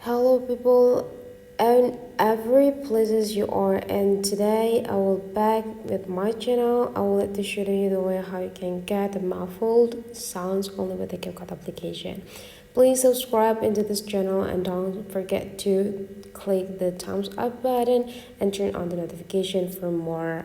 Hello people and every places you are, and today I will back with my channel. I will like to show you the way how you can get the muffled sounds only with the CapCut application. Please subscribe into this channel and don't forget to click the thumbs up button and turn on the notification for more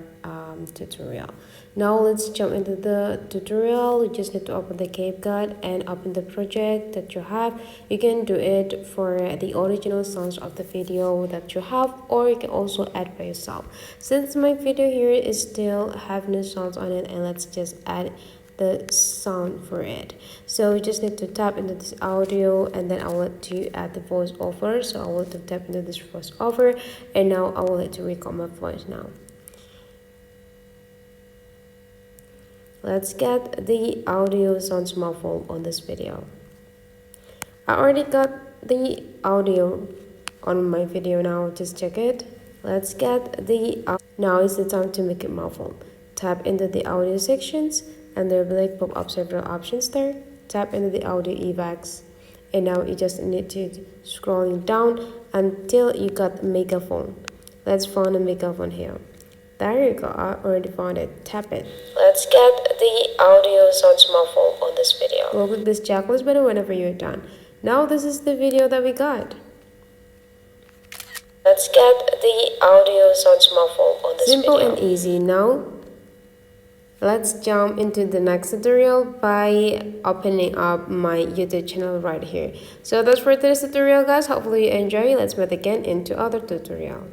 tutorial. Now let's jump into the tutorial. You just need to open the CapCut and open the project that you have. You can do it for the original sounds of the video that you have, or you can also add by yourself. Since my video here is still have no sounds on it, and let's just add the sound for it. So you just need to tap into this audio, and then I will let you add the voiceover. So I will to tap into this voiceover, and now I will let you record my voice now. Let's get the audio sounds muffled on this video. I already got the audio on my video now, just check it. Let's get the now is the time to make it muffled. Tap into the audio sections and there will be like pop up several options there. Tap into the audio effects, and now you just need to scrolling down until you got megaphone. Let's find a megaphone here. There you go, I already found it. Tap it. Let's get the audio sounds muffled on this video. Go click this checklist button whenever you're done. Now this is the video that we got. Let's get the audio sounds muffled on this video. Simple and easy. Now let's jump into the next tutorial by opening up my YouTube channel right here. So that's for today's tutorial, guys. Hopefully you enjoy. Let's meet again into other tutorial.